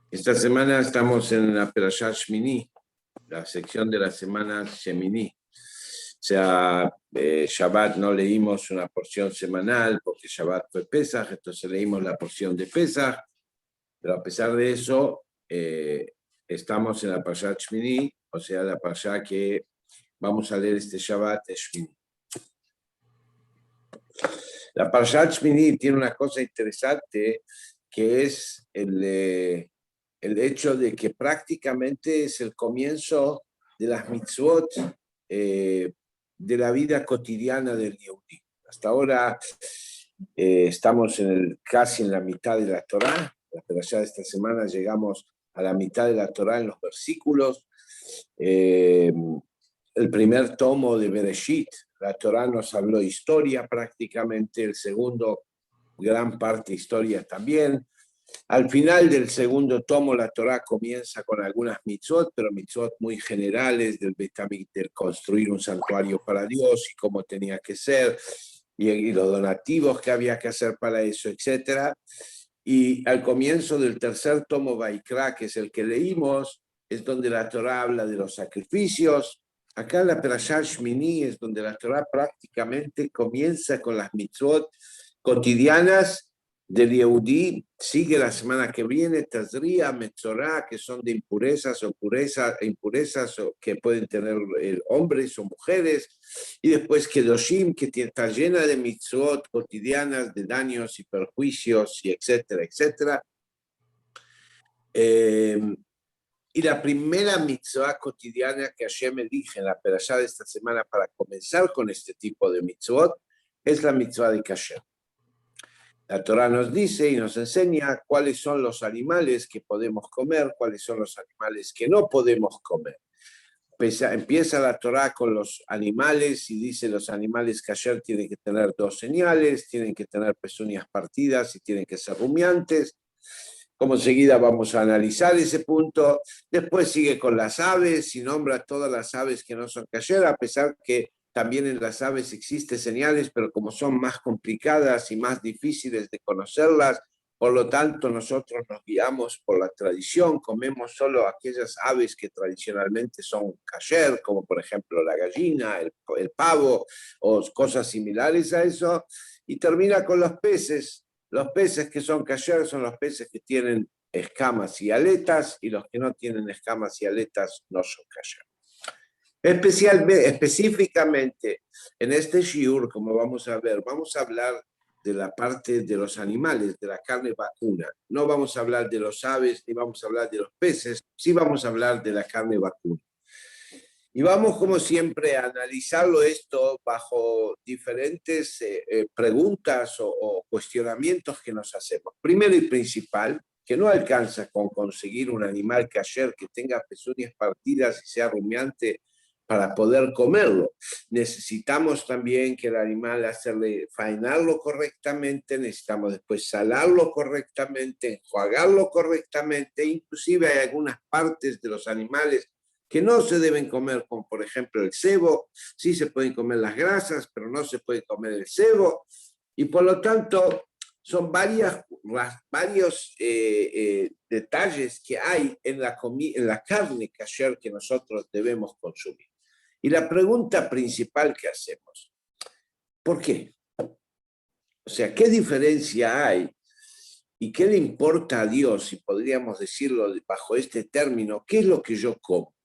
Esta semana estamos en la Perashat Shmini, la sección de la semana Shemini. O sea, Shabbat no leímos una porción semanal porque Shabbat fue Pesaj, entonces leímos la porción de Pesaj, pero a pesar de eso, estamos en la Perashat Shmini, o sea, la Perashat que vamos a leer este Shabbat es Shmini. La Parashat Shmini tiene una cosa interesante que es el hecho de que prácticamente es el comienzo de las mitzvot de la vida cotidiana del Yehudí. Hasta ahora estamos casi en la mitad de la Torá. La Parashat de esta semana llegamos a la mitad de la Torá en los versículos. El primer tomo de Bereshit, la Torá nos habló historia prácticamente, el segundo gran parte historia también. Al final del segundo tomo la Torá comienza con algunas mitzvot, pero mitzvot muy generales del construir un santuario para Dios y cómo tenía que ser, y los donativos que había que hacer para eso, etc. Y al comienzo del tercer tomo Vaikra, que es el que leímos, es donde la Torá habla de los sacrificios. Acá en la Perashat Shmini es donde la Torá prácticamente comienza con las mitzvot cotidianas del Yehudí. Sigue la semana que viene Tazria, Metzorá, que son de impurezas que pueden tener hombres o mujeres, y después Kedoshim, que está llena de mitzvot cotidianas, de daños y perjuicios, y etcétera, etcétera. Y la primera mitzvah cotidiana que Hashem elige en la perashá de esta semana para comenzar con este tipo de mitzvot es la mitzvah de kasher. La Torá nos dice y nos enseña cuáles son los animales que podemos comer, cuáles son los animales que no podemos comer. Empieza la Torá con los animales y dice los animales kasher tienen que tener dos señales, tienen que tener pezuñas partidas y tienen que ser rumiantes. Como enseguida vamos a analizar ese punto. Después sigue con las aves y nombra todas las aves que no son kasher, a pesar que también en las aves existen señales, pero como son más complicadas y más difíciles de conocerlas, por lo tanto nosotros nos guiamos por la tradición, comemos solo aquellas aves que tradicionalmente son kasher, como por ejemplo la gallina, el pavo o cosas similares a eso, y termina con los peces. Los peces que son kasher son los peces que tienen escamas y aletas, y los que no tienen escamas y aletas no son kasher. Específicamente en este shiur, como vamos a ver, vamos a hablar de la parte de los animales, de la carne vacuna. No vamos a hablar de los aves ni vamos a hablar de los peces, sí vamos a hablar de la carne vacuna. Y vamos, como siempre, a analizarlo esto bajo diferentes preguntas o cuestionamientos que nos hacemos. Primero y principal, que no alcanza con conseguir un animal kasher que tenga pezuñas partidas y sea rumiante para poder comerlo. Necesitamos también que el animal faenarlo correctamente, necesitamos después salarlo correctamente, enjuagarlo correctamente, inclusive hay algunas partes de los animales que no se deben comer, como por ejemplo el cebo. Sí se pueden comer las grasas, pero no se puede comer el cebo, y por lo tanto son varios detalles que hay en la carne kasher que nosotros debemos consumir. Y la pregunta principal que hacemos, ¿por qué? O sea, ¿qué diferencia hay y qué le importa a Dios, si podríamos decirlo bajo este término, qué es lo que yo como?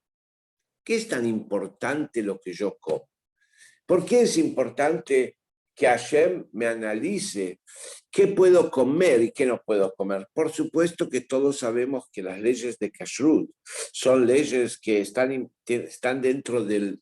¿Qué es tan importante lo que yo como? ¿Por qué es importante que Hashem me analice qué puedo comer y qué no puedo comer? Por supuesto que todos sabemos que las leyes de Kashrut son leyes que están dentro de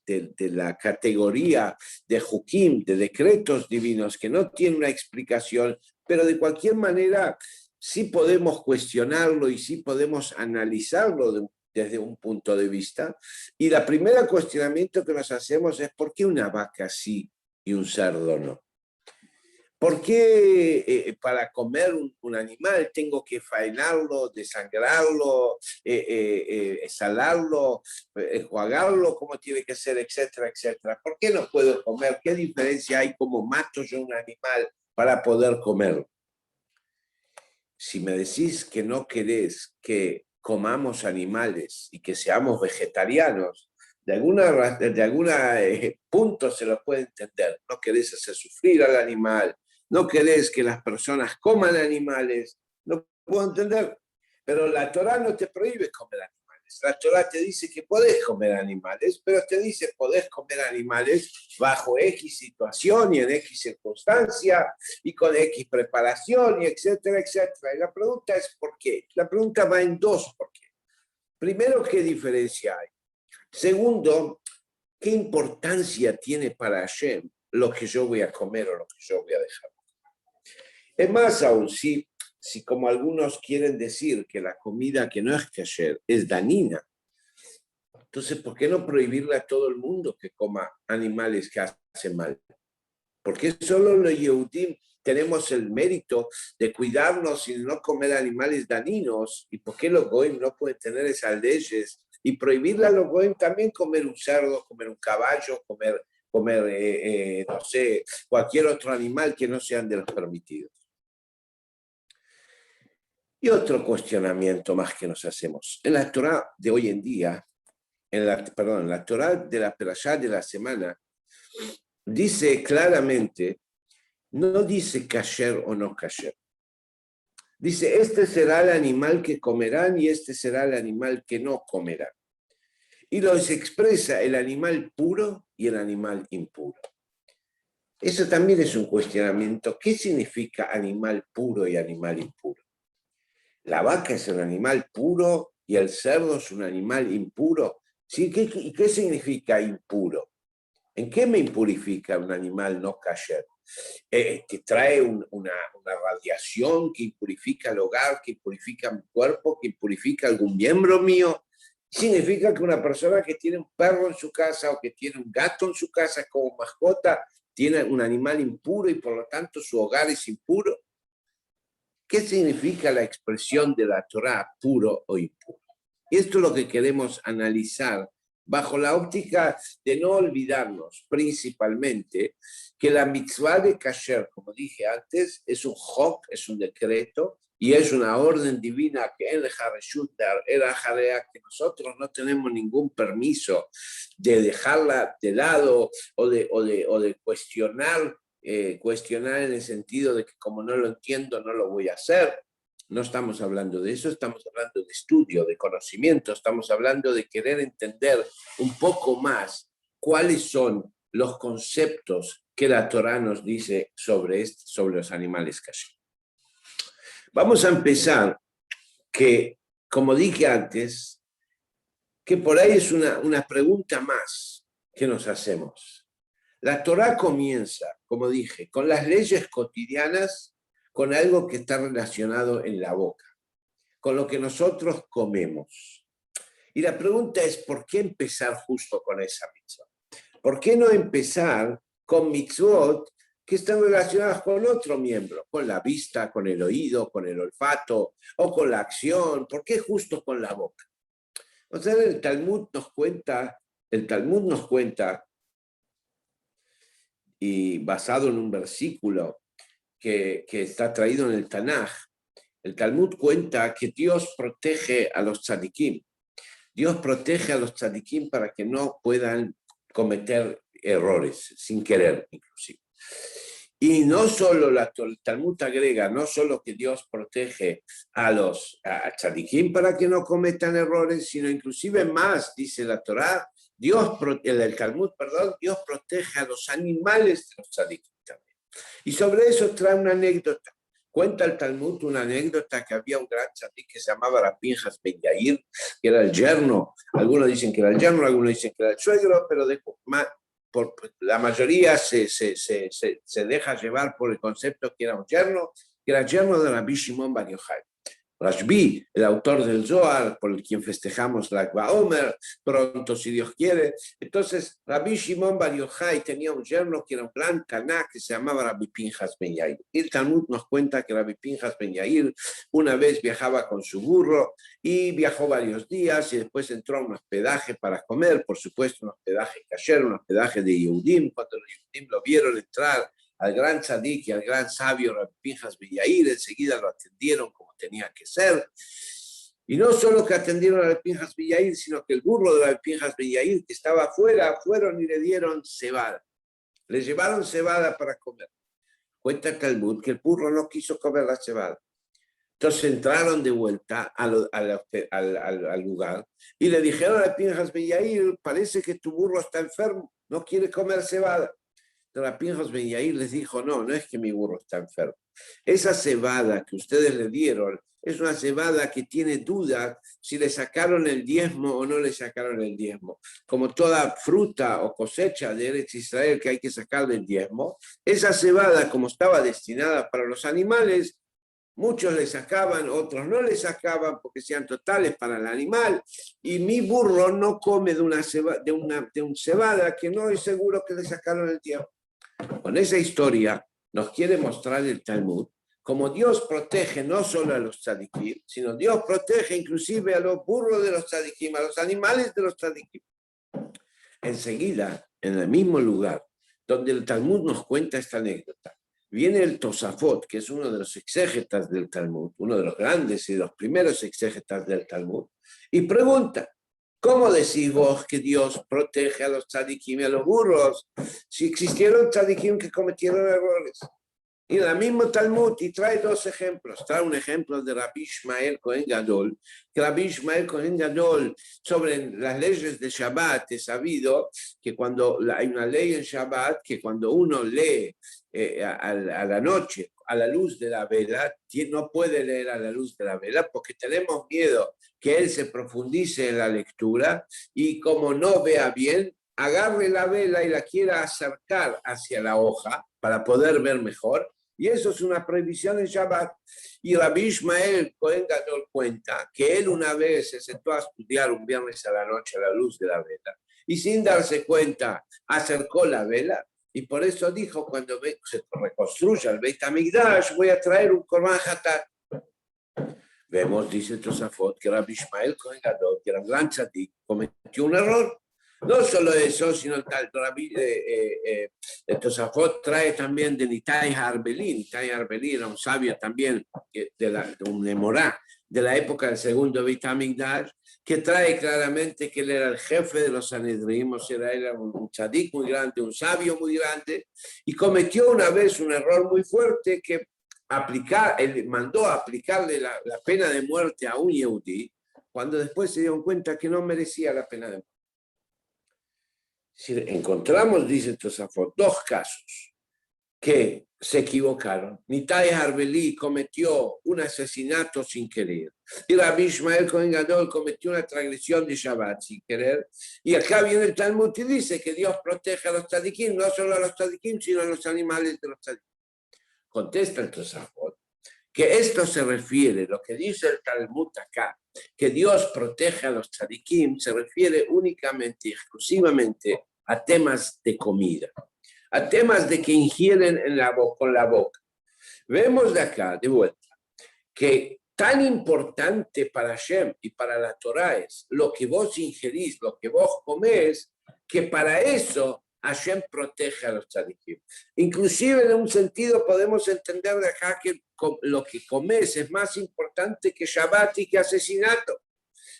la categoría de Hukim, de decretos divinos, que no tienen una explicación, pero de cualquier manera sí podemos cuestionarlo y sí podemos analizarlo desde un punto de vista. Y la primera cuestionamiento que nos hacemos es ¿por qué una vaca sí y un cerdo no? ¿Por qué para comer un animal tengo que faenarlo, desangrarlo, salarlo, enjuagarlo, cómo tiene que ser, etcétera, etcétera? ¿Por qué no puedo comer? ¿Qué diferencia hay cómo mato yo un animal para poder comerlo? si me decís que no querés que comamos animales y que seamos vegetarianos, de alguna punto se lo puede entender. No querés hacer sufrir al animal, no querés que las personas coman animales, no puedo entender. Pero la Torá no te prohíbe comer animales. La Torá te dice que podés comer animales, pero te dice podés comer animales bajo X situación y en X circunstancia y con X preparación y etcétera, etcétera. Y la pregunta es ¿por qué? La pregunta va en dos ¿por qué? Primero, ¿qué diferencia hay? Segundo, ¿qué importancia tiene para Hashem lo que yo voy a comer o lo que yo voy a dejar? Es más aún, si como algunos quieren decir que la comida que no es kasher es dañina, entonces ¿por qué no prohibirle a todo el mundo que coma animales que hacen mal? ¿Por qué solo los Yehudim tenemos el mérito de cuidarnos y no comer animales dañinos? ¿Y por qué los Goim no pueden tener esas leyes? Y prohibirle a los Goim también comer un cerdo, comer un caballo, comer no sé, cualquier otro animal que no sean de los permitidos. Y otro cuestionamiento más que nos hacemos. En la Torá de hoy en día, en la Torá de la Perashá de la semana, dice claramente, no dice kasher o no kasher. Dice, este será el animal que comerán y este será el animal que no comerán. Y los expresa el animal puro y el animal impuro. Eso también es un cuestionamiento. ¿Qué significa animal puro y animal impuro? La vaca es un animal puro y el cerdo es un animal impuro. ¿Sí? ¿Qué significa impuro? ¿En qué me impurifica un animal no kasher? Que trae una radiación que impurifica el hogar, que impurifica mi cuerpo, que impurifica algún miembro mío. Significa que una persona que tiene un perro en su casa o que tiene un gato en su casa como mascota, tiene un animal impuro y por lo tanto su hogar es impuro. ¿Qué significa la expresión de la Torá, puro o impuro? Y esto es lo que queremos analizar bajo la óptica de no olvidarnos principalmente que la mitzvah de kasher, como dije antes, es un hok, es un decreto y es una orden divina que que nosotros no tenemos ningún permiso de dejarla de lado o de cuestionar cuestionar en el sentido de que como no lo entiendo, no lo voy a hacer. No estamos hablando de eso, estamos hablando de estudio, de conocimiento, estamos hablando de querer entender un poco más cuáles son los conceptos que la Torá nos dice sobre los animales kasher. Vamos a empezar que, como dije antes, que por ahí es una pregunta más que nos hacemos. La Torá comienza, como dije, con las leyes cotidianas, con algo que está relacionado en la boca, con lo que nosotros comemos. Y la pregunta es, ¿por qué empezar justo con esa mitzvah? ¿Por qué no empezar con mitzvot que están relacionadas con otro miembro, con la vista, con el oído, con el olfato o con la acción? ¿Por qué justo con la boca? O sea, el Talmud nos cuenta y basado en un versículo que está traído en el Tanaj, el Talmud cuenta que Dios protege a los tzadikim. Dios protege a los tzadikim para que no puedan cometer errores, sin querer inclusive. Y no solo, el Talmud agrega, no solo que Dios protege a los tzadikim para que no cometan errores, sino inclusive más, dice la Torá, el Talmud, Dios protege a los animales de los tzadikim también. Y sobre eso trae una anécdota. Cuenta el Talmud una anécdota que había un gran tzadik que se llamaba Rabbi Pinhas Ben Yair, que era el yerno, algunos dicen que era el yerno, algunos dicen que era el suegro, pero la mayoría se deja llevar por el concepto que era un yerno, que era el yerno de Rabbi Shimon Bar Yochai. Rashbi, el autor del Zohar, por el quien festejamos Lag BaOmer, pronto si Dios quiere. Entonces, Rabbi Shimon Bar Yochai tenía un yerno que era un gran caná que se llamaba Rabbi Pinhas Ben Yair. El Talmud nos cuenta que Rabbi Pinhas Ben Yair una vez viajaba con su burro y viajó varios días y después entró a un hospedaje para comer, por supuesto un hospedaje kasher, un hospedaje de Yehudim. Cuando los Yehudim lo vieron entrar al gran tzadik y al gran sabio Rabbi Pinjas ben Yair, enseguida lo atendieron como tenía que ser. Y no solo que atendieron a Rabbi Pinjas ben Yair, sino que el burro de Rabbi Pinjas ben Yair, que estaba afuera, fueron y le dieron cebada. Le llevaron cebada para comer. Cuenta el Talmud que el burro no quiso comer la cebada. Entonces entraron de vuelta al lugar y le dijeron a Pinjas ben Yair, parece que tu burro está enfermo, no quiere comer cebada. Pero Pinjas ben Yair les dijo, no es que mi burro está enfermo. Esa cebada que ustedes le dieron es una cebada que tiene dudas si le sacaron el diezmo o no le sacaron el diezmo. Como toda fruta o cosecha de Eretz Israel que hay que sacarle el diezmo, esa cebada, como estaba destinada para los animales, muchos le sacaban, otros no le sacaban porque sean totales para el animal. Y mi burro no come de una cebada que no es seguro que le sacaron el diezmo. Con esa historia nos quiere mostrar el Talmud como Dios protege no solo a los tzadikim, sino Dios protege inclusive a los burros de los tzadikim, a los animales de los tzadikim. Enseguida, en el mismo lugar donde el Talmud nos cuenta esta anécdota, viene el Tosafot, que es uno de los exégetas del Talmud, uno de los grandes y de los primeros exégetas del Talmud, y pregunta, ¿cómo decís vos que Dios protege a los tzadikim y a los burros si existieron tzadikim que cometieron errores? Y en el mismo Talmud, y trae dos ejemplos. Trae un ejemplo de Rabbi Ishmael Cohen Gadol, que Rabbi Ishmael Cohen Gadol, sobre las leyes de Shabbat, es sabido que cuando hay una ley en Shabbat, que cuando uno lee a la noche, a la luz de la vela, no puede leer a la luz de la vela porque tenemos miedo que él se profundice en la lectura y como no vea bien, agarre la vela y la quiera acercar hacia la hoja para poder ver mejor. Y eso es una prohibición en Shabbat. Y Rabbi Ishmael Cohen Gadol cuenta que él una vez se sentó a estudiar un viernes a la noche a la luz de la vela y sin darse cuenta acercó la vela y por eso dijo, cuando se reconstruya el Beit HaMikdash voy a traer un Korban Hatat. Vemos, dice Tosafot, que Rabbi Ishmael Cohen Gadol, que era un gran tzadik, cometió un error. No solo eso, sino el Rabbi Tosafot trae también de Nitai Harbeli. Nitai Harbeli era un sabio también de un Nemorá de la época del segundo Beit HaMikdash, que trae claramente que él era el jefe de los Sanedrim, o sea, él era un tzadik muy grande, un sabio muy grande, y cometió una vez un error muy fuerte que él mandó a aplicarle la pena de muerte a un Yehudí, cuando después se dieron cuenta que no merecía la pena de muerte. Si encontramos, dice Tosafot, dos casos que se equivocaron. Nitai Harbeli cometió un asesinato sin querer. Y Rabbi Ishmael Cohen Gadol cometió una transgresión de Shabbat sin querer. Y acá viene el Talmud y dice que Dios protege a los tzadikim, no solo a los tzadikim, sino a los animales de los tzadikim. Contesta el Tosafot que esto se refiere, lo que dice el Talmud acá, que Dios protege a los tzadikim, se refiere únicamente y exclusivamente a temas de comida, a temas de que ingieren con la boca. Vemos de acá, de vuelta, que tan importante para Hashem y para la Torah es lo que vos ingerís, lo que vos comés, que para eso Hashem protege a los tzadikim. Inclusive en un sentido podemos entender de acá que lo que comes es más importante que Shabbat y que asesinato.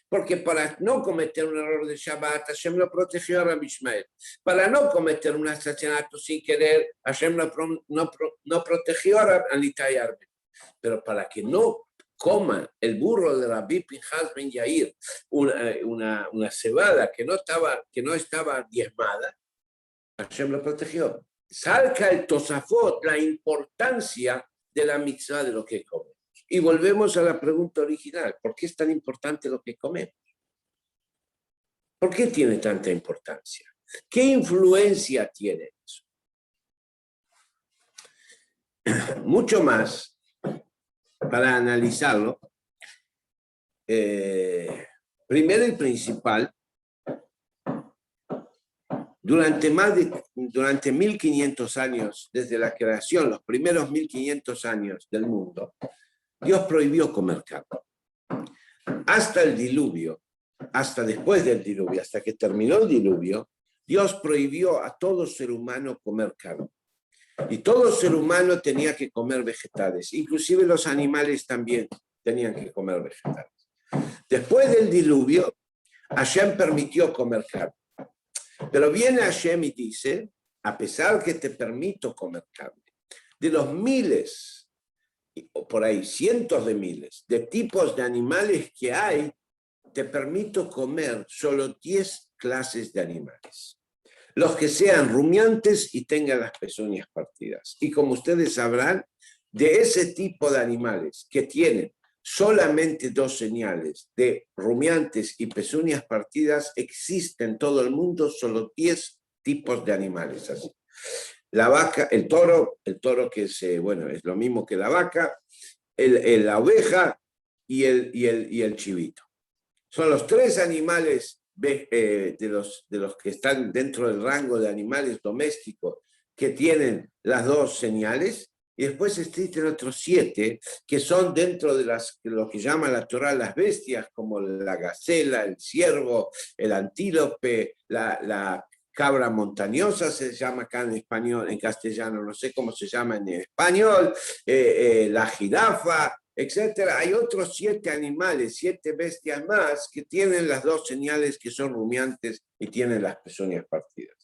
Porque para no cometer un error de Shabbat, Hashem lo protegió a Rabbi Ishmael. Para no cometer un asesinato sin querer, Hashem no protegió a Nitai Harbeli. Pero para que no coma el burro de Rabbi Pinjas ben Yair una cebada que no estaba diezmada, Hashem lo protegió. Salca el Tosafot la importancia de la mitzvah de lo que comemos. Y volvemos a la pregunta original. ¿Por qué es tan importante lo que comemos? ¿Por qué tiene tanta importancia? ¿Qué influencia tiene eso? Mucho más, para analizarlo, primero y principal, durante 1500 años, desde la creación, los primeros 1500 años del mundo, Dios prohibió comer carne. Hasta el diluvio, hasta después del diluvio, hasta que terminó el diluvio, Dios prohibió a todo ser humano comer carne. Y todo ser humano tenía que comer vegetales, inclusive los animales también tenían que comer vegetales. Después del diluvio, Hashem permitió comer carne. Pero viene Hashem y dice, a pesar que te permito comer carne, de los miles, o por ahí cientos de miles, de tipos de animales que hay, te permito comer solo 10 clases de animales. Los que sean rumiantes y tengan las pezuñas partidas. Y como ustedes sabrán, de ese tipo de animales que tienen solamente 2 señales de rumiantes y pezuñas partidas, existen en todo el mundo solo 10 tipos de animales así. La vaca, el toro que es, bueno, es lo mismo que la vaca, la oveja y el chivito. Son los 3 animales de los que están dentro del rango de animales domésticos que tienen las 2 señales, y después existen otros 7 que son dentro de lo que llama la Torá las bestias, como la gacela, el ciervo, el antílope, la cabra montañosa se llama acá en español, en castellano, no sé cómo se llama en español, la jirafa, etcétera. Hay otros 7 animales, 7 bestias más que tienen las 2 señales que son rumiantes y tienen las pezuñas partidas.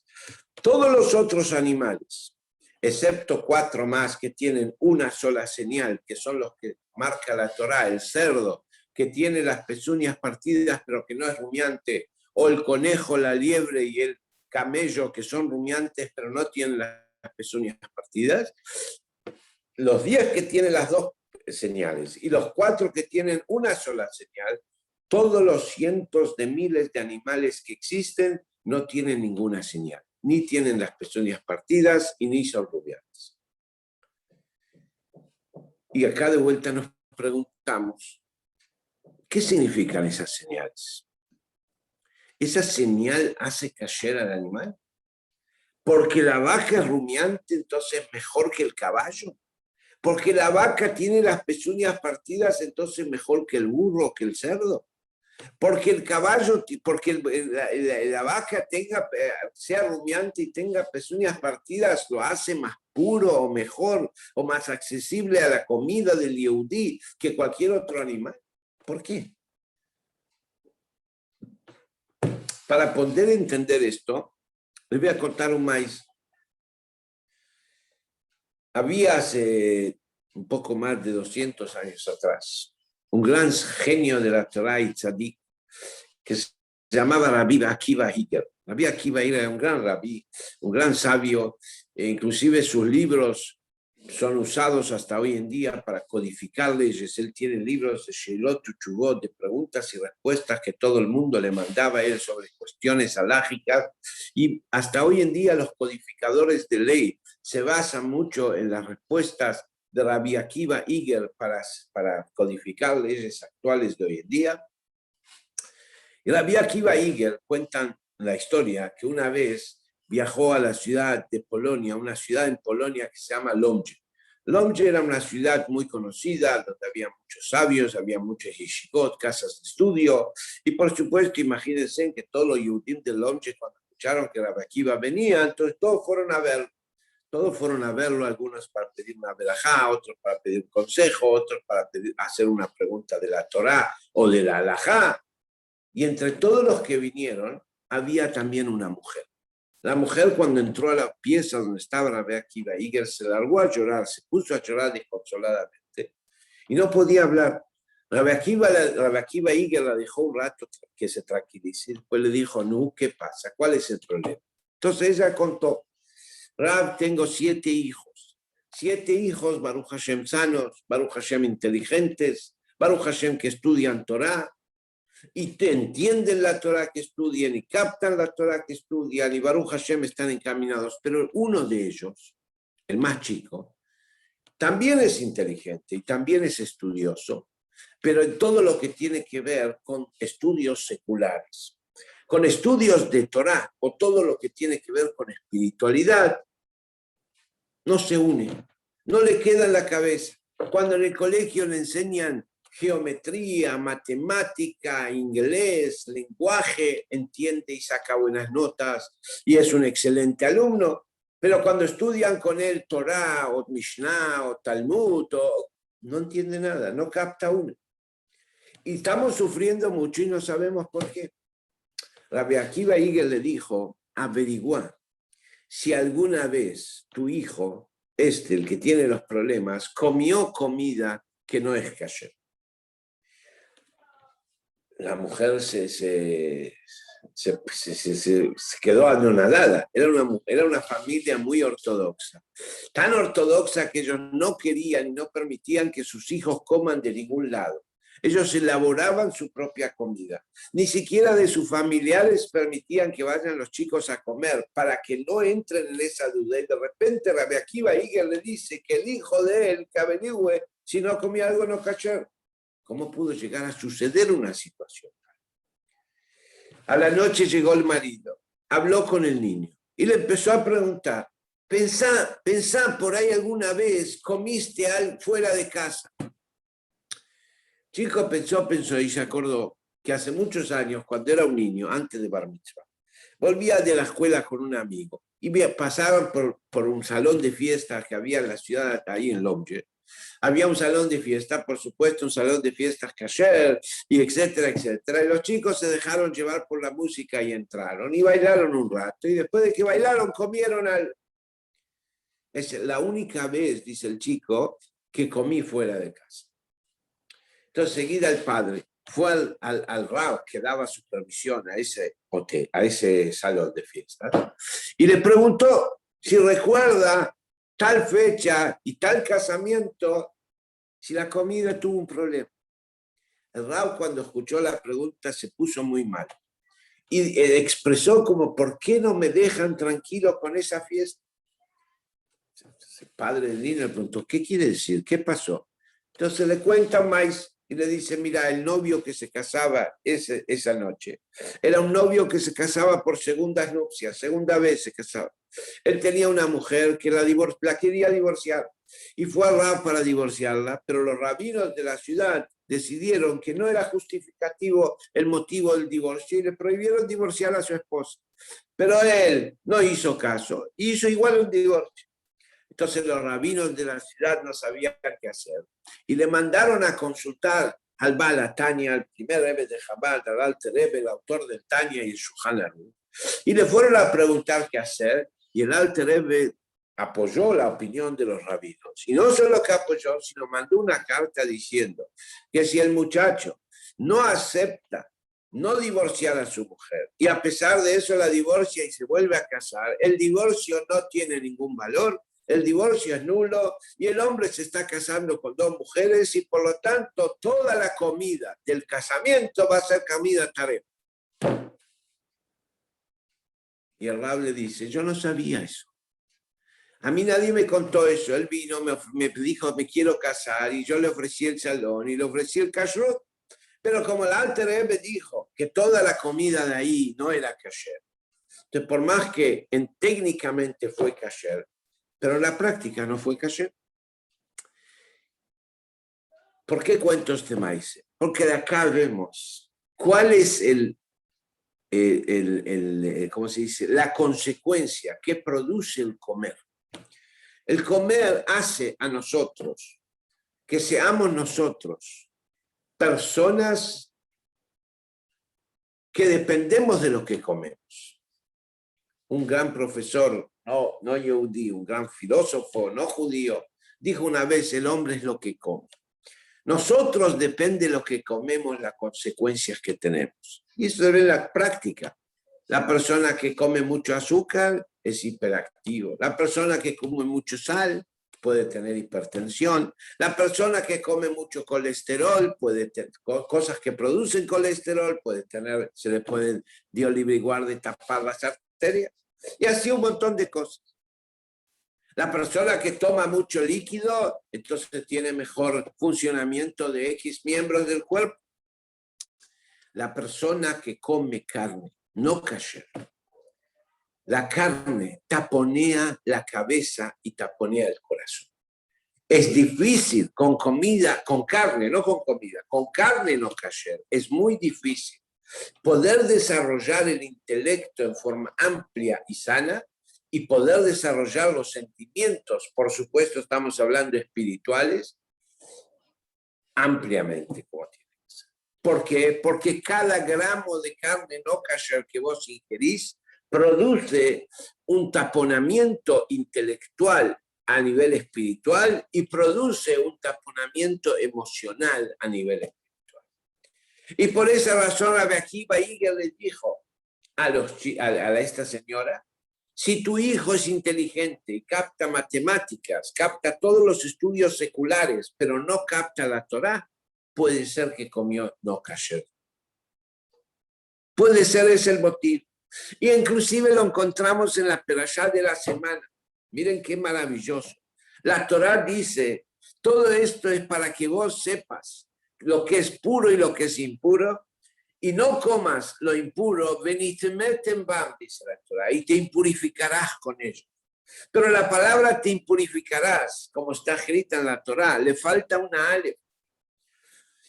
Todos los otros animales, excepto 4 más que tienen una sola señal, que son los que marca la Torá, el cerdo, que tiene las pezuñas partidas pero que no es rumiante, o el conejo, la liebre y el camello, que son rumiantes pero no tienen las pezuñas partidas. Los 10 que tienen las 2 señales y los 4 que tienen una sola señal, todos los cientos de miles de animales que existen no tienen ninguna señal, ni tienen las pezuñas partidas y ni son rumiantes. Y acá de vuelta nos preguntamos, ¿qué significan esas señales? ¿Esa señal hace kasher al animal? Porque la vaca es rumiante, entonces es mejor que el caballo. Porque la vaca tiene las pezuñas partidas, entonces mejor que el burro, que el cerdo. Porque el caballo, porque la vaca sea rumiante y tenga pezuñas partidas, lo hace más puro o mejor o más accesible a la comida del yehudí que cualquier otro animal. ¿Por qué? Para poder entender esto, les voy a contar un maíz. Había hace un poco más de 200 años atrás un gran genio de la Torá y tzadik que se llamaba Rabbi Akiva Iger. Rabbi Akiva Iger era un gran rabí, un gran sabio, e inclusive sus libros son usados hasta hoy en día para codificar leyes. Él tiene libros de Sheilot Uchuvot, de preguntas y respuestas que todo el mundo le mandaba a él sobre cuestiones alágicas, y hasta hoy en día los codificadores de ley se basan mucho en las respuestas de Rabbi Akiva Iger para codificar leyes actuales de hoy en día. Y Rabbi Akiva Iger cuentan la historia que una vez viajó a la ciudad de Polonia, una ciudad en Polonia que se llama Lomje. Lomje era una ciudad muy conocida, donde había muchos sabios, había muchos yeshivot, casas de estudio, y por supuesto, imagínense que todos los Yehudim de Lomje, cuando escucharon que Rabbi Akiva venía, entonces todos fueron a verlo. Todos fueron a verlo, algunos para pedir una verajá, otros para pedir consejo, otros para hacer una pregunta de la Torá o de la alajá. Y entre todos los que vinieron, había también una mujer. La mujer, cuando entró a la pieza donde estaba Rabbi Akiva Iger, se largó a llorar, se puso a llorar desconsoladamente y no podía hablar. Rabbi Akiva Iger la dejó un rato que se tranquilice. Después le dijo, no, ¿qué pasa? ¿Cuál es el problema? Entonces ella contó, Rab, tengo 7 hijos. 7 hijos, Baruch Hashem sanos, Baruch Hashem inteligentes, Baruch Hashem que estudian Torah, y te entienden la Torah que estudian y captan la Torah que estudian y Baruch Hashem están encaminados, pero uno de ellos, el más chico, también es inteligente y también es estudioso, pero en todo lo que tiene que ver con estudios seculares, con estudios de Torah o todo lo que tiene que ver con espiritualidad, no se une, no le queda en la cabeza. Cuando en el colegio le enseñan geometría, matemática, inglés, lenguaje, entiende y saca buenas notas y es un excelente alumno, Pero cuando estudian con él Torah o Mishnah o Talmud, no entiende nada, no capta uno. Y estamos sufriendo mucho y no sabemos por qué. Rabbi Akiva Eiger le dijo, averigua si alguna vez tu hijo, el que tiene los problemas, comió comida que no es kasher. La mujer se quedó anonadada. Era una familia muy ortodoxa. Tan ortodoxa que ellos no querían y no permitían que sus hijos coman de ningún lado. Ellos elaboraban su propia comida. Ni siquiera de sus familiares permitían que vayan los chicos a comer para que no entren en esa duda. Y de repente Rabbi Akiva Eiger le dice que el hijo de él, que averigüe si no comía algo no kasher. ¿Cómo pudo llegar a suceder una situación? A la noche llegó el marido, habló con el niño y le empezó a preguntar, pensá, por ahí alguna vez comiste algo fuera de casa. Chico pensó y se acordó que hace muchos años, cuando era un niño, antes de Bar Mitzvah, volvía de la escuela con un amigo y pasaban por un salón de fiestas que había en la ciudad, ahí en Lomje. Había un salón de fiesta, por supuesto, un salón de fiestas kasher, y etcétera, etcétera. Y los chicos se dejaron llevar por la música y entraron, y bailaron un rato, y después de que bailaron, comieron algo. Es la única vez, dice el chico, que comí fuera de casa. Entonces, seguida el padre fue al Rab que daba supervisión a ese hotel, a ese salón de fiestas, y le preguntó si recuerda tal fecha y tal casamiento, si la comida tuvo un problema. El Rab, cuando escuchó la pregunta, se puso muy mal y expresó como, ¿por qué no me dejan tranquilo con esa fiesta? El padre del niño le preguntó, ¿qué quiere decir? ¿Qué pasó? Entonces le cuenta más y le dice, mira, el novio que se casaba esa noche, era un novio que se casaba por segundas nupcias, segunda vez se casaba. Él tenía una mujer que la quería divorciar y fue al Rab para divorciarla, pero los rabinos de la ciudad decidieron que no era justificativo el motivo del divorcio y le prohibieron divorciar a su esposa. Pero él no hizo caso, hizo igual un divorcio. Entonces los rabinos de la ciudad no sabían qué hacer y le mandaron a consultar al Baal Tanya, al primer Rebbe de Chabad, al Alter Rebbe, el autor del Tanya y el Shulchan Aruch, y le fueron a preguntar qué hacer, y el Alter Rebbe apoyó la opinión de los rabinos. Y no solo que apoyó, sino mandó una carta diciendo que si el muchacho no acepta no divorciar a su mujer, y a pesar de eso la divorcia y se vuelve a casar, el divorcio no tiene ningún valor, el divorcio es nulo y el hombre se está casando con dos mujeres y por lo tanto toda la comida del casamiento va a ser comida taref. Y el Rab le dice, yo no sabía eso. A mí nadie me contó eso. Él vino, me dijo, me quiero casar y yo le ofrecí el salón y le ofrecí el kashrut. Pero como el Alter Rebbe dijo que toda la comida de ahí no era kasher, entonces por más que técnicamente fue kasher, pero en la práctica no fue kasher. ¿Por qué cuento este maíz? Porque de acá vemos cuál es ¿cómo se dice? La consecuencia que produce el comer. El comer hace a nosotros que seamos nosotros personas que dependemos de lo que comemos. Un gran profesor, no yehudí, un gran filósofo, no judío, dijo una vez, el hombre es lo que come. Nosotros depende de lo que comemos, las consecuencias que tenemos. Y eso se ve en la práctica. La persona que come mucho azúcar es hiperactivo. La persona que come mucho sal puede tener hipertensión. La persona que come mucho colesterol puede tener cosas que producen colesterol, se le puede, Dios libre y guarde, tapar las arterias. Y así un montón de cosas. La persona que toma mucho líquido, entonces tiene mejor funcionamiento de X miembros del cuerpo. La persona que come carne, no kasher. La carne taponea la cabeza y taponea el corazón. Es difícil con comida, con carne, no con comida, con carne no kasher. Es muy difícil poder desarrollar el intelecto en forma amplia y sana y poder desarrollar los sentimientos, por supuesto estamos hablando espirituales, ampliamente como tiene que ser. ¿Por qué? Porque cada gramo de carne no kosher que vos ingerís produce un taponamiento intelectual a nivel espiritual y produce un taponamiento emocional a nivel espiritual. Y por esa razón Rabbi Akiva Eiger le dijo a esta señora, si tu hijo es inteligente y capta matemáticas, capta todos los estudios seculares, pero no capta la Torá, puede ser que comió no kasher. Puede ser ese el motivo. Y inclusive lo encontramos en la perashá de la semana. Miren qué maravilloso. La Torá dice, todo esto es para que vos sepas lo que es puro y lo que es impuro, y no comas lo impuro, benitemetem bam, dice la Torá, y te impurificarás con ello. Pero la palabra te impurificarás, como está escrita en la Torá, le falta una alef.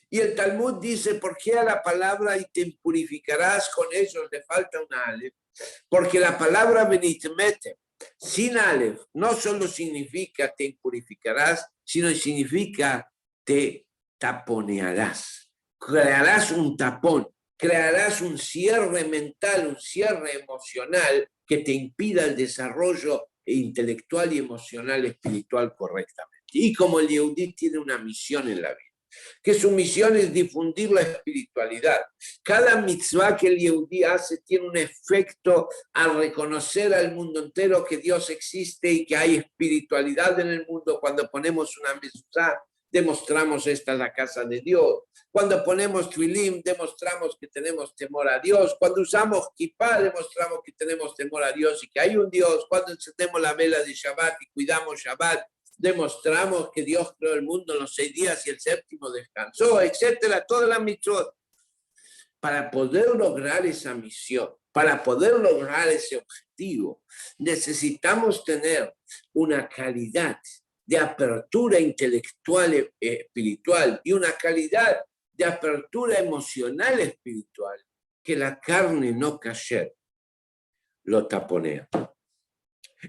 Y el Talmud dice, ¿por qué a la palabra y te impurificarás con ellos le falta una alef? Porque la palabra benitemetem, sin alef, no solo significa te impurificarás, sino significa te taponearás. Crearás un tapón, crearás un cierre mental, un cierre emocional que te impida el desarrollo intelectual y emocional espiritual correctamente. Y como el Yehudí tiene una misión en la vida, que su misión es difundir la espiritualidad. Cada mitzvah que el Yehudí hace tiene un efecto al reconocer al mundo entero que Dios existe y que hay espiritualidad en el mundo. Cuando ponemos una mezuzá, demostramos esta es la casa de Dios. Cuando ponemos tfilim, demostramos que tenemos temor a Dios. Cuando usamos kippah, demostramos que tenemos temor a Dios y que hay un Dios. Cuando encendemos la vela de Shabbat y cuidamos Shabbat, demostramos que Dios creó el mundo en los 6 días y el séptimo descansó, etcétera, toda la mitzvot. Para poder lograr esa misión, para poder lograr ese objetivo, necesitamos tener una calidad de apertura intelectual espiritual y una calidad de apertura emocional espiritual que la carne no kasher lo taponea.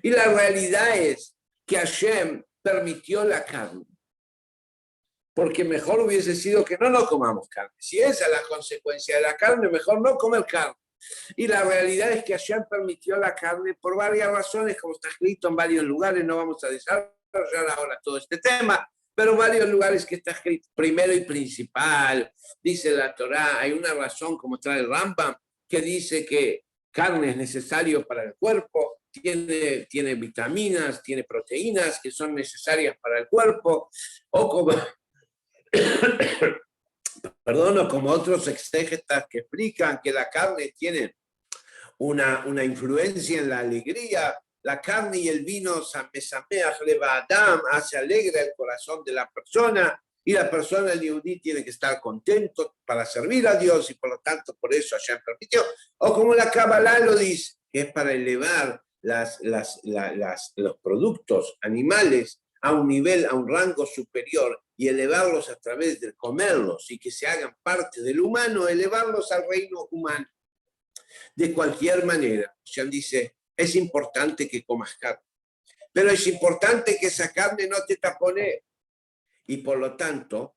Y la realidad es que Hashem permitió la carne, porque mejor hubiese sido que no comamos carne. Si esa es la consecuencia de la carne, mejor no comer carne. Y la realidad es que Hashem permitió la carne por varias razones, como está escrito en varios lugares, no vamos a desarrollar ahora todo este tema, pero varios lugares que está escrito. Primero y principal, dice la Torá, hay una razón, como trae el Rambam, que dice que carne es necesario para el cuerpo, tiene vitaminas, tiene proteínas que son necesarias para el cuerpo, o como, o como otros exégetas que explican que la carne tiene una influencia en la alegría. La carne y el vino hace alegre el corazón de la persona, y la persona, el yehudí, tiene que estar contento para servir a Dios, y por lo tanto por eso Hashem permitió. O como la Kabbalah lo dice, que es para elevar los productos animales a un nivel, a un rango superior, y elevarlos a través de comerlos y que se hagan parte del humano, elevarlos al reino humano. De cualquier manera, Hashem dice, es importante que comas carne, pero es importante que esa carne no te tapone, y por lo tanto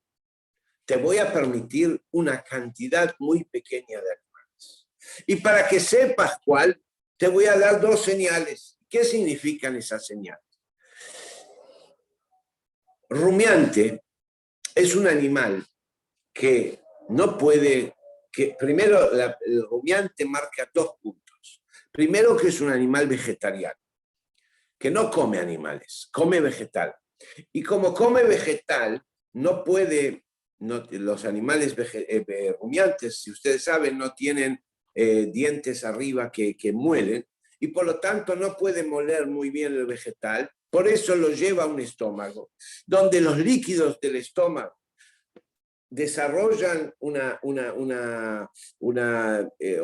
te voy a permitir una cantidad muy pequeña de animales. Y para que sepas cuál, te voy a dar 2 señales. ¿Qué significan esas señales? Rumiante es un animal que no puede, que primero el rumiante marca 2 puntos. Primero, que es un animal vegetariano, que no come animales, come vegetal. Y como come vegetal, no puede, los animales rumiantes, si ustedes saben, no tienen dientes arriba que muelen, y por lo tanto no puede moler muy bien el vegetal, por eso lo lleva a un estómago, donde los líquidos del estómago desarrollan o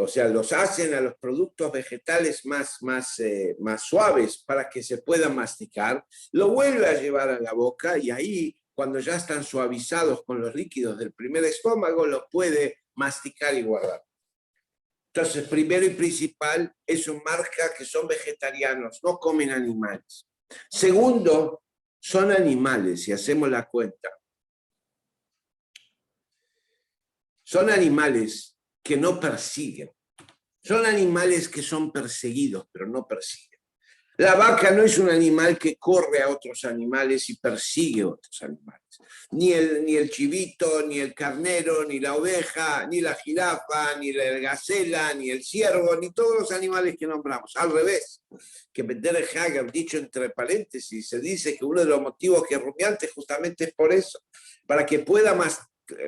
sea, los hacen a los productos vegetales más suaves para que se puedan masticar, lo vuelve a llevar a la boca, y ahí, cuando ya están suavizados con los líquidos del primer estómago, lo puede masticar y guardar. Entonces, primero y principal, eso marca que son vegetarianos, no comen animales. Segundo, son animales, si hacemos la cuenta. Son animales que no persiguen. Son animales que son perseguidos, pero no persiguen. La vaca no es un animal que corre a otros animales y persigue a otros animales. Ni el chivito, ni el carnero, ni la oveja, ni la jirafa, ni la gacela, ni el ciervo, ni todos los animales que nombramos. Al revés, que Derech Hager, dicho entre paréntesis, se dice que uno de los motivos que es rumiante justamente es por eso, para que pueda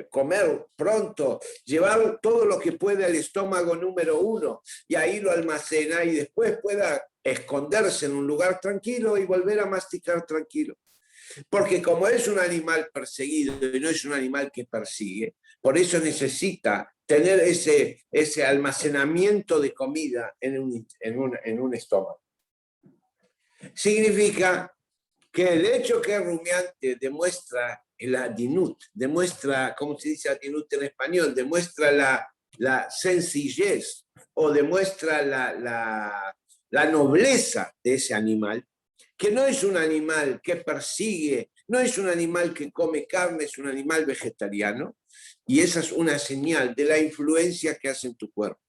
comer pronto, llevar todo lo que puede al estómago número 1 y ahí lo almacena y después pueda esconderse en un lugar tranquilo y volver a masticar tranquilo. Porque como es un animal perseguido y no es un animal que persigue, por eso necesita tener ese almacenamiento de comida en un estómago. Significa que el hecho que es rumiante demuestra el adinut, demuestra, ¿cómo se dice adinut en español? Demuestra la sencillez o demuestra la nobleza de ese animal, que no es un animal que persigue, no es un animal que come carne, es un animal vegetariano, y esa es una señal de la influencia que hace en tu cuerpo.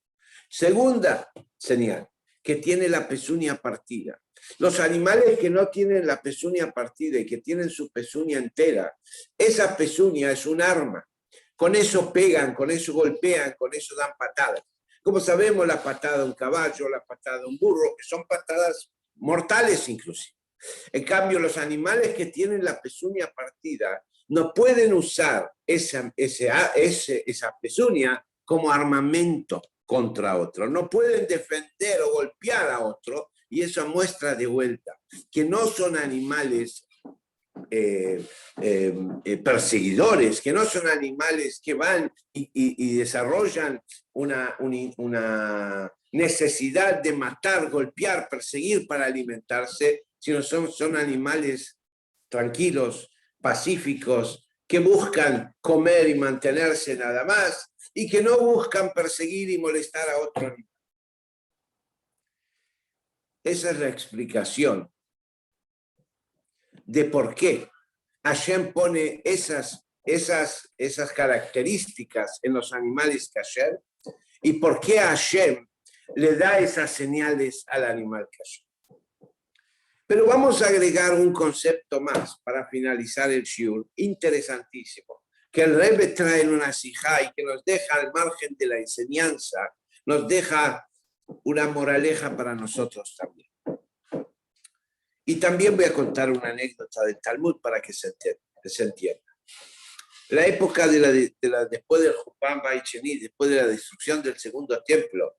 Segunda señal, que tiene la pezuña partida. Los animales que no tienen la pezuña partida y que tienen su pezuña entera, esa pezuña es un arma. Con eso pegan, con eso golpean, con eso dan patadas. Como sabemos, la patada de un caballo, la patada de un burro, que son patadas mortales inclusive. En cambio, los animales que tienen la pezuña partida no pueden usar esa pezuña como armamento contra otro. No pueden defender o golpear a otro, y eso muestra de vuelta que no son animales perseguidores, que no son animales que van y desarrollan una necesidad de matar, golpear, perseguir para alimentarse, sino son animales tranquilos, pacíficos, que buscan comer y mantenerse nada más, y que no buscan perseguir y molestar a otro animal. Esa es la explicación de por qué Hashem pone esas características en los animales kasher y por qué Hashem le da esas señales al animal kasher. Pero vamos a agregar un concepto más para finalizar el shiur, interesantísimo, que el Rebbe trae en una sijá y que nos deja al margen de la enseñanza, nos deja una moraleja para nosotros también. Y también voy a contar una anécdota del Talmud para que se entienda. La época después del Jupán Bait Sheni, después de la destrucción del segundo templo,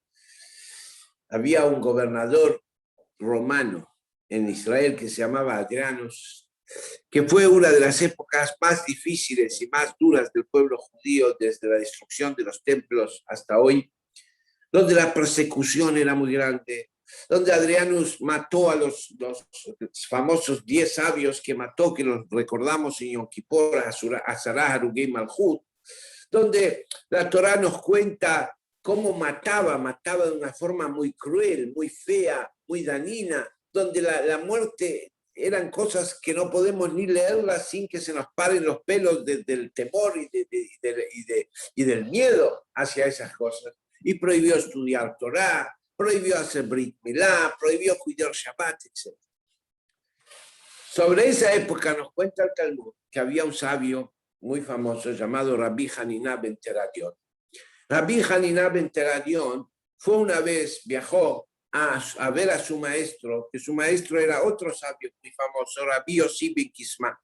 había un gobernador romano en Israel que se llamaba Adrianus, que fue una de las épocas más difíciles y más duras del pueblo judío desde la destrucción de los templos hasta hoy, donde la persecución era muy grande, donde Adrianus mató a los famosos 10 sabios que mató, que los recordamos en Yom Kippur, a Sarah, Harugei Malhut, donde la Torá nos cuenta cómo mataba de una forma muy cruel, muy fea, muy dañina, donde la muerte eran cosas que no podemos ni leerlas sin que se nos paren los pelos del temor y del miedo hacia esas cosas. Y prohibió estudiar Torá, prohibió hacer Brit Milá, prohibió cuidar Shabbat, etc. Sobre esa época nos cuenta el Talmud que había un sabio muy famoso llamado Rabbi Hanina ben Teradion. Rabbi Hanina ben Teradion viajó a ver a su maestro, que su maestro era otro sabio muy famoso, Rabbi Yossi ben Kisma.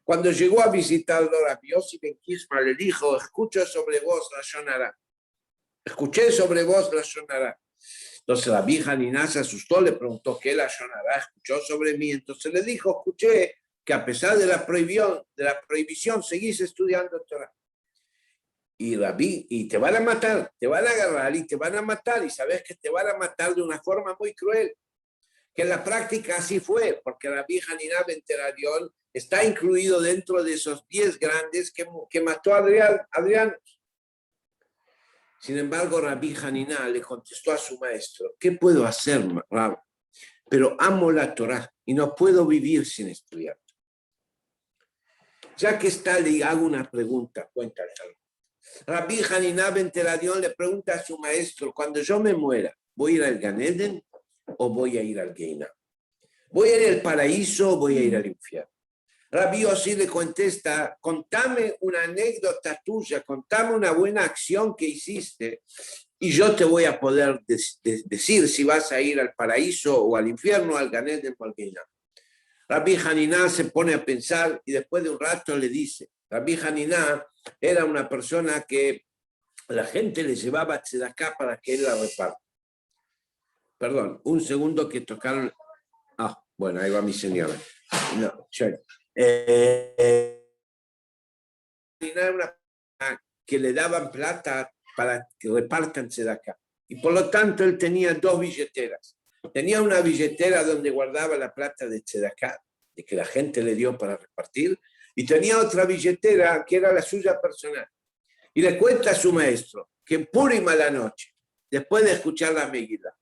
Cuando llegó a visitarlo, Rabbi Yossi ben Kisma le dijo: escuché sobre vos Lashon Hara. Entonces Rabbi Hanina se asustó, le preguntó qué Lashon Hara escuchó sobre mí. Entonces le dijo: escuché que a pesar de la prohibición seguís estudiando Torah. Y te van a matar, te van a agarrar y te van a matar, y sabes que te van a matar de una forma muy cruel, que en la práctica así fue, porque Rabbi Hanina ben Teradion está incluido dentro de esos 10 grandes que mató a Adrián. Sin embargo, Rabbi Hanina le contestó a su maestro, ¿qué puedo hacer, Rab? Pero amo la Torah y no puedo vivir sin estudiar. Ya que está, le hago una pregunta, cuenta el Talmud. Rabbi Hanina ben Teradion le pregunta a su maestro, cuando yo me muera, ¿voy a ir al Gan Eden o voy a ir al Gehinam? ¿Voy a ir al paraíso o voy a ir al infierno? Rabbi Yossi le contesta, contame una anécdota tuya, contame una buena acción que hiciste y yo te voy a poder decir si vas a ir al paraíso o al infierno, al Gan Eden o al Gehinam. Rabbi Hanina se pone a pensar y después de un rato le dice, Rabbi Hanina era una persona que la gente le llevaba tzedaká para que él la reparta. Perdón, un segundo que tocaron. Ah, bueno, ahí va mi señora. No, era una que le daban plata para que repartan tzedaká. Y por lo tanto él tenía dos billeteras. Tenía una billetera donde guardaba la plata de tzedaká, de que la gente le dio para repartir, y tenía otra billetera que era la suya personal. Y le cuenta a su maestro que en Purim a la noche, después de escuchar la Megilá,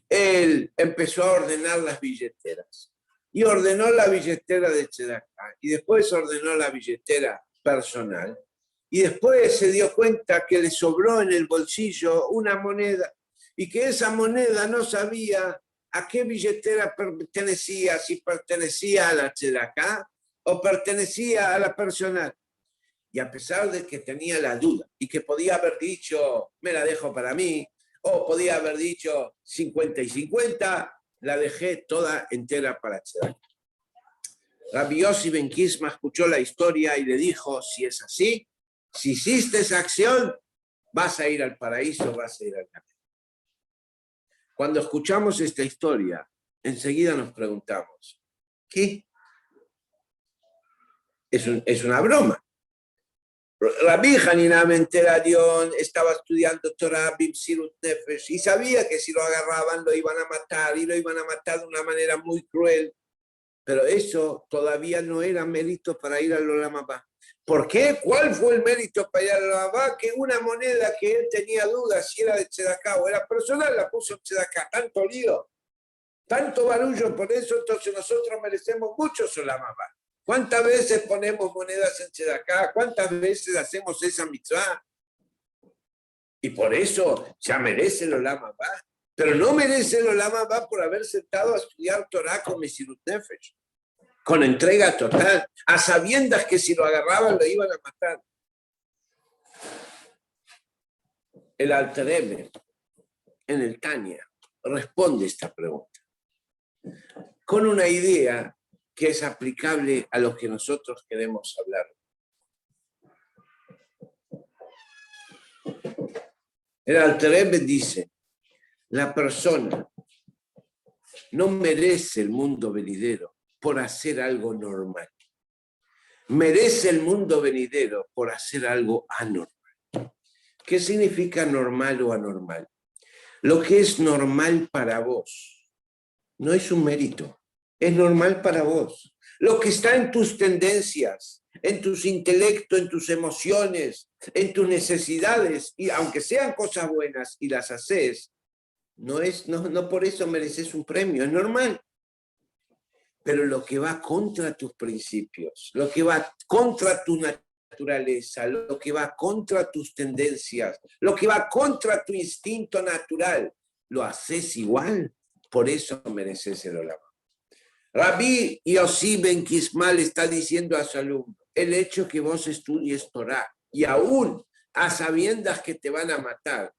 él empezó a ordenar las billeteras. Y ordenó la billetera de tzedaká, y después ordenó la billetera personal, y después se dio cuenta que le sobró en el bolsillo una moneda, y que esa moneda no sabía a qué billetera pertenecía, si pertenecía a la tzedaká o pertenecía a la personal. Y a pesar de que tenía la duda y que podía haber dicho, me la dejo para mí, o podía haber dicho 50 y 50, la dejé toda entera para tzedaká. Rabbi Yossi ben Kisma escuchó la historia y le dijo, si es así, si hiciste esa acción, vas a ir al paraíso, vas a ir al camino. Cuando escuchamos esta historia, enseguida nos preguntamos, ¿qué? Es una broma. Rabbi Hanina ben Teradion estaba estudiando Torah Bimsirut Nefesh y sabía que si lo agarraban lo iban a matar y lo iban a matar de una manera muy cruel. Pero eso todavía no era mérito para ir al Olam Habá. ¿Por qué? ¿Cuál fue el mérito para ir al Olam Habá? Que una moneda que él tenía dudas si era de tzedaká o era personal, la puso en tzedaká. Tanto lío, tanto barullo por eso, entonces nosotros merecemos mucho Olam Habá. ¿Cuántas veces ponemos monedas en tzedaká? ¿Cuántas veces hacemos esa mitzvah? Y por eso ya merece el Olam Habá. Pero no merece el Olam Habá por haber sentado a estudiar Torah con Mesirut Nefesh, con entrega total, a sabiendas que si lo agarraban lo iban a matar. El Alter Rebbe, en el Tanya, responde esta pregunta con una idea que es aplicable a lo que nosotros queremos hablar. El Alter Rebbe dice, la persona no merece el mundo venidero por hacer algo normal. Merece el mundo venidero por hacer algo anormal. ¿Qué significa normal o anormal? Lo que es normal para vos no es un mérito, es normal para vos. Lo que está en tus tendencias, en tus intelectos, en tus emociones, en tus necesidades, y aunque sean cosas buenas y las haces, no por eso mereces un premio, es normal. Pero lo que va contra tus principios, lo que va contra tu naturaleza, lo que va contra tus tendencias, lo que va contra tu instinto natural, lo haces igual, por eso mereces el Olam. Rabbi Yossi ben Kisma le está diciendo a su alumno, el hecho que vos estudies Torah y aún a sabiendas que te van a matar,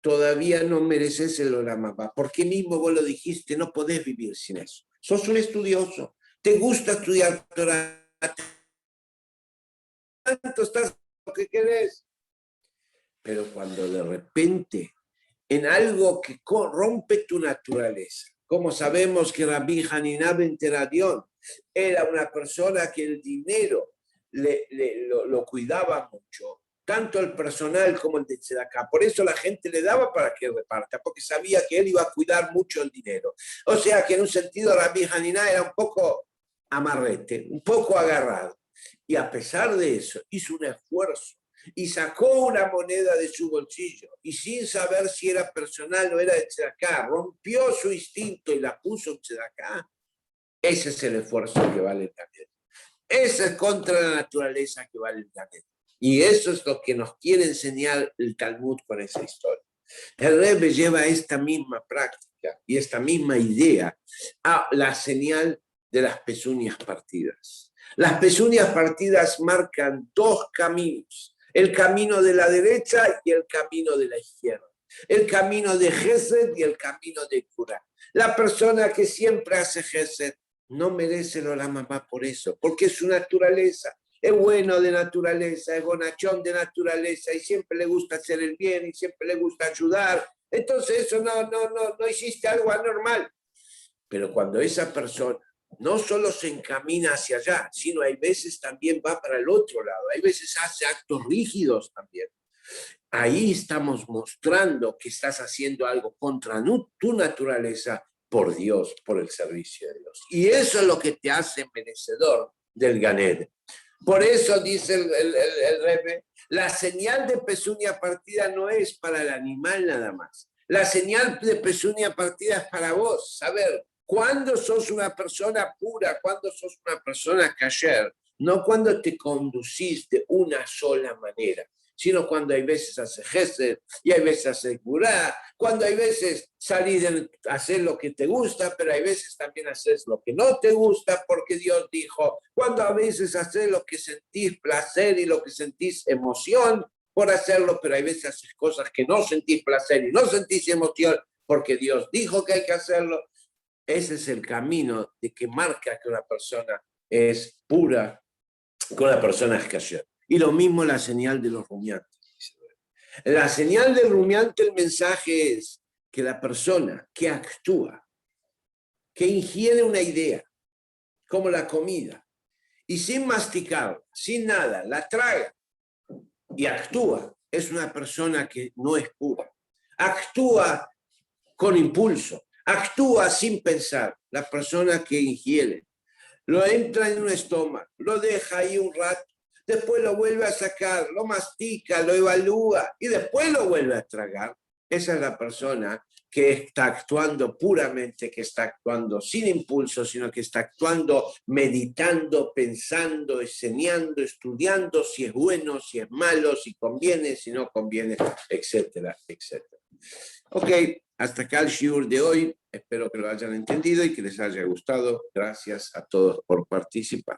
todavía no mereces el Olam Habá. ¿Por qué mismo vos lo dijiste? No podés vivir sin eso. Sos un estudioso, te gusta estudiar Torah, tanto estás lo que querés. Pero cuando de repente, en algo que rompe tu naturaleza, como sabemos que Rabbi Hanina ben Teradion era una persona que el dinero lo cuidaba mucho, tanto el personal como el de tzedaká. Por eso la gente le daba para que reparta, porque sabía que él iba a cuidar mucho el dinero. O sea que en un sentido Rabbi Hanina era un poco amarrete, un poco agarrado. Y a pesar de eso, hizo un esfuerzo y sacó una moneda de su bolsillo y sin saber si era personal o era de tzedaká, rompió su instinto y la puso en tzedaká, ese es el esfuerzo que vale el Ganet. Ese es contra la naturaleza que vale el Ganet. Y eso es lo que nos quiere enseñar el Talmud con esa historia. El Rebbe lleva esta misma práctica y esta misma idea a la señal de las pezuñas partidas. Las pezuñas partidas marcan dos caminos, el camino de la derecha y el camino de la izquierda, el camino de Gesed y el camino de Kurá. La persona que siempre hace Gesed no merece el Olam Habá por eso, porque es su naturaleza. Es bueno de naturaleza, es bonachón de naturaleza y siempre le gusta hacer el bien y siempre le gusta ayudar. Entonces eso no existe algo anormal. Pero cuando esa persona no solo se encamina hacia allá, sino hay veces también va para el otro lado, hay veces hace actos rígidos también. Ahí estamos mostrando que estás haciendo algo contra tu naturaleza por Dios, por el servicio de Dios. Y eso es lo que te hace merecedor del Ganed. Por eso dice el Rebbe, la señal de pezuña partida no es para el animal nada más. La señal de pezuña partida es para vos, saber cuándo sos una persona pura, cuándo sos una persona kasher, no cuando te conducís de una sola manera, sino cuando hay veces haces gesed y hay veces haces gurá, cuando hay veces salís de hacer lo que te gusta, pero hay veces también haces lo que no te gusta porque Dios dijo, cuando a veces haces lo que sentís placer y lo que sentís emoción por hacerlo, pero hay veces haces cosas que no sentís placer y no sentís emoción porque Dios dijo que hay que hacerlo. Ese es el camino de que marca que una persona es pura, que una persona es kasher. Y lo mismo la señal de los rumiantes. La señal del rumiante, el mensaje es que la persona que actúa, que ingiere una idea, como la comida, y sin masticar, sin nada, la traga y actúa, es una persona que no es pura. Actúa con impulso, actúa sin pensar. La persona que ingiere, lo entra en un estómago, lo deja ahí un rato, después lo vuelve a sacar, lo mastica, lo evalúa y después lo vuelve a tragar. Esa es la persona que está actuando puramente, que está actuando sin impulso, sino que está actuando meditando, pensando, enseñando, estudiando si es bueno, si es malo, si conviene, si no conviene, etcétera, etcétera. Ok, hasta acá el shiur de hoy. Espero que lo hayan entendido y que les haya gustado. Gracias a todos por participar.